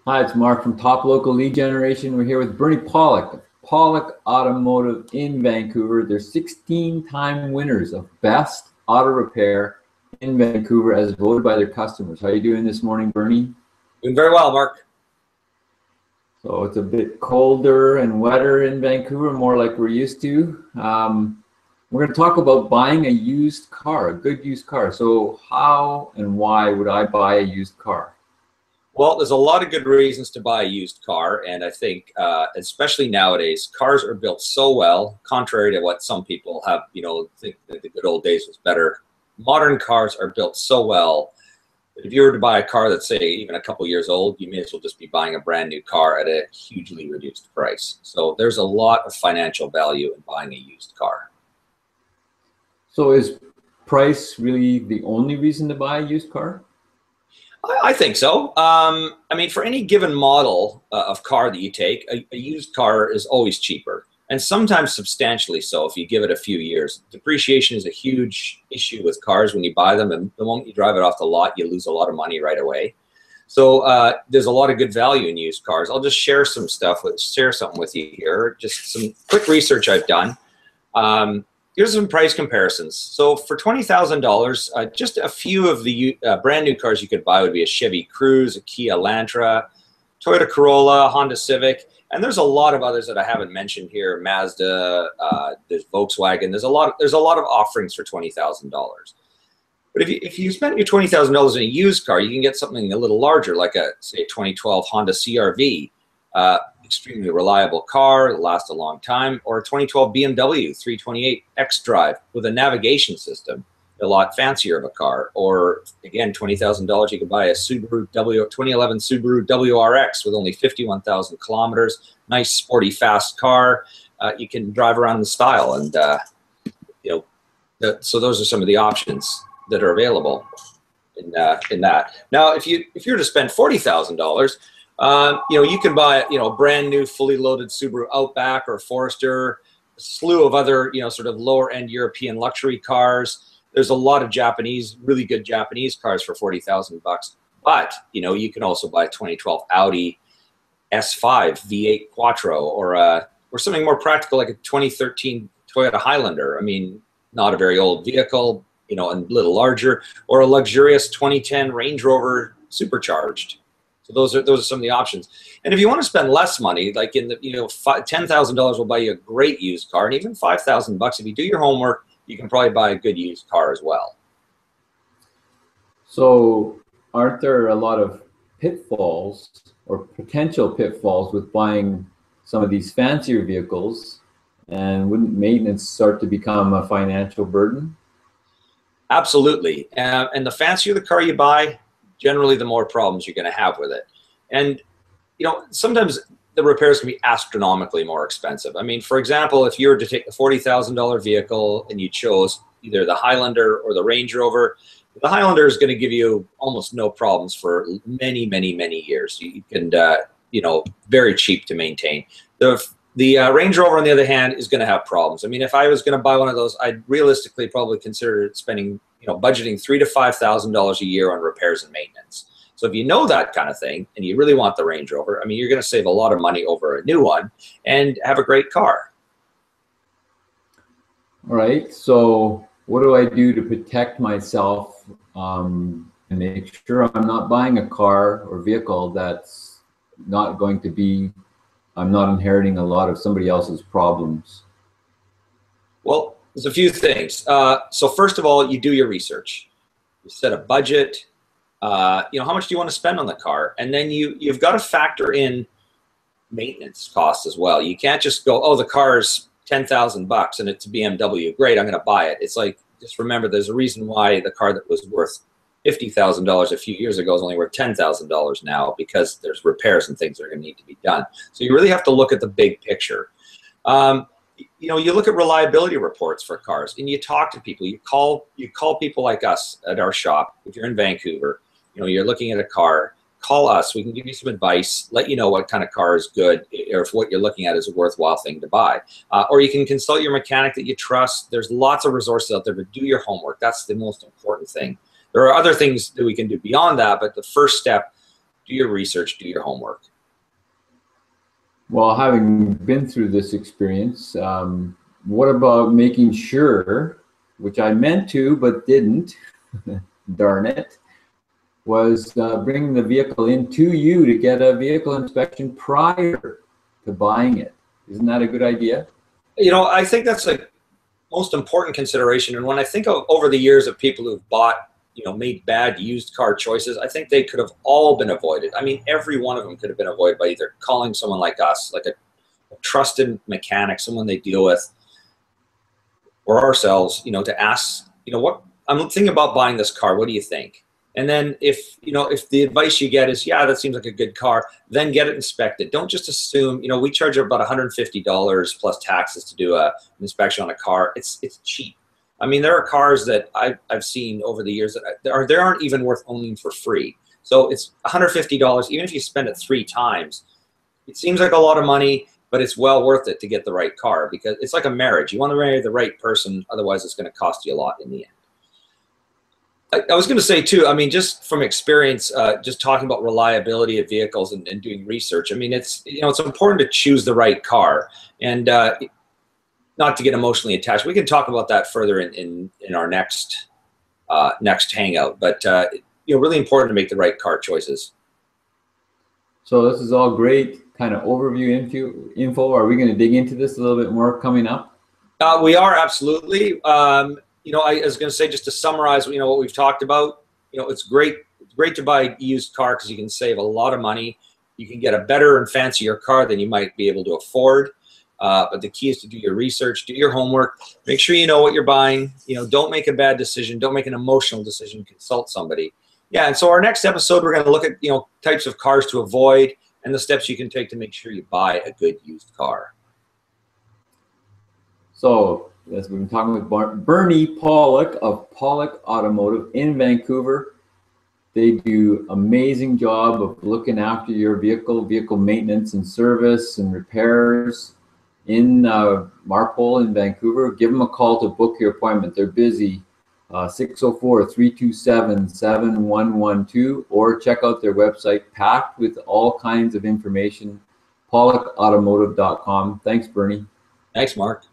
Hi, it's Mark from Top Local Lead Generation. We're here with Bernie Pawlik of Pawlik Automotive in Vancouver. They're 16-time winners of Best Auto Repair in Vancouver as voted by their customers. How are you doing this morning, Bernie? Doing very well, Mark. So it's a bit colder and wetter in Vancouver, more like we're used to. We're going to talk about buying a used car, a good used car. So how and why would I buy a used car? Well, there's a lot of good reasons to buy a used car, and I think, especially nowadays, cars are built so well, contrary to what some people have, think that the good old days was better. Modern cars are built so well that if you were to buy a car that's, say, even a couple years old, you may as well just be buying a brand new car at a hugely reduced price. So there's a lot of financial value in buying a used car. So is price really the only reason to buy a used car? I think so. I mean, for any given model of car that you take, a used car is always cheaper, and sometimes substantially so if you give it a few years. Depreciation is a huge issue with cars when you buy them, and the moment you drive it off the lot, you lose a lot of money right away. So there's a lot of good value in used cars. I'll just share something with you here. Just some quick research I've done. Here's some price comparisons. So for $20,000, just a few of the brand new cars you could buy would be a Chevy Cruze, a Kia Elantra, Toyota Corolla, Honda Civic, and there's a lot of others that I haven't mentioned here. Mazda, there's Volkswagen. There's a lot of offerings for $20,000. But if you spend your $20,000 in a used car, you can get something a little larger, like a, say, 2012 Honda CR-V. Extremely reliable car, it'll last a long time, or a 2012 BMW 328 xDrive with a navigation system, a lot fancier of a car. Or again, $20,000, you could buy a 2011 Subaru WRX with only 51,000 kilometers, nice sporty fast car. You can drive around in style, and so those are some of the options that are available in that. Now, if you were to spend $40,000, you can buy, a brand new fully loaded Subaru Outback or Forester, a slew of other, sort of lower end European luxury cars. There's a lot of really good Japanese cars for $40,000. But, you can also buy a 2012 Audi S5 V8 Quattro, or something more practical like a 2013 Toyota Highlander. I mean, not a very old vehicle, and a little larger, or a luxurious 2010 Range Rover Supercharged. So those are some of the options. And if you want to spend less money, like in the $10,000 will buy you a great used car, and even $5,000 if you do your homework, you can probably buy a good used car as well. So aren't there a lot of pitfalls or potential pitfalls with buying some of these fancier vehicles, and wouldn't maintenance start to become a financial burden? Absolutely. And the fancier the car you buy, generally the more problems you're going to have with it. And, sometimes the repairs can be astronomically more expensive. I mean, for example, if you were to take the $40,000 vehicle and you chose either the Highlander or the Range Rover, the Highlander is going to give you almost no problems for many, many, many years. You can, very cheap to maintain. The Range Rover, on the other hand, is going to have problems. I mean, if I was going to buy one of those, I'd realistically probably consider spending, budgeting $3,000 to $5,000 a year on repairs and maintenance. So if you know that kind of thing and you really want the Range Rover, I mean, you're going to save a lot of money over a new one and have a great car. All right. So what do I do to protect myself and make sure I'm not buying a car or vehicle that's not going to be, I'm not inheriting a lot of somebody else's problems? Well, there's a few things. So first of all, you do your research. You set a budget. How much do you want to spend on the car? And then you've got to factor in maintenance costs as well. You can't just go, oh, the car's $10,000 and it's a BMW. Great, I'm going to buy it. It's like, just remember, there's a reason why the car that was worth $50,000 a few years ago is only worth $10,000 now, because there's repairs and things that are going to need to be done. So you really have to look at the big picture. You look at reliability reports for cars, and you talk to people. You call people like us at our shop. If you're in Vancouver, you're looking at a car, call us. We can give you some advice, let you know what kind of car is good, or if what you're looking at is a worthwhile thing to buy. Or you can consult your mechanic that you trust. There's lots of resources out there, but do your homework. That's the most important thing. There are other things that we can do beyond that, but the first step do your research, do your homework. Well, having been through this experience, what about making sure, which I meant to but didn't, darn it, was bringing the vehicle into you to get a vehicle inspection prior to buying it. Isn't that a good idea? You know, I think that's the most important consideration. And when I think of over the years of people who've bought, you know, made bad used car choices, I think they could have all been avoided. I mean, every one of them could have been avoided by either calling someone like us, like a trusted mechanic, someone they deal with, or ourselves, you know, to ask, you know, what I'm thinking about buying this car. What do you think? And then if, you know, if the advice you get is, yeah, that seems like a good car, then get it inspected. Don't just assume, you know, we charge about $150 plus taxes to do an inspection on a car. It's cheap. I mean, there are cars that I've seen over the years that they aren't even worth owning for free. So it's $150, even if you spend it 3 times. It seems like a lot of money, but it's well worth it to get the right car, because it's like a marriage. You want to marry the right person, otherwise it's going to cost you a lot in the end. I was going to say too, I mean, just from experience, just talking about reliability of vehicles and doing research, I mean, it's, you know, it's important to choose the right car, and not to get emotionally attached. We can talk about that further in our next hangout, but you know, really important to make the right car choices. So this is all great kind of overview info. Are we going to dig into this a little bit more coming up? We are, absolutely. You know, I was going to say, just to summarize, you know, what we've talked about, you know, it's great to buy a used car because you can save a lot of money. You can get a better and fancier car than you might be able to afford. But the key is to do your research, do your homework, make sure you know what you're buying. You know, don't make a bad decision. Don't make an emotional decision. Consult somebody. Yeah, and so our next episode, we're going to look at, you know, types of cars to avoid and the steps you can take to make sure you buy a good used car. So, as we've been talking with Bernie Pawlik of Pawlik Automotive in Vancouver. They do amazing job of looking after your vehicle maintenance and service and repairs in Marpole in Vancouver. Give them a call to book your appointment. They're busy. 604-327-7112, or check out their website, packed with all kinds of information, pawlikautomotive.com. Thanks, Bernie. Thanks, Mark.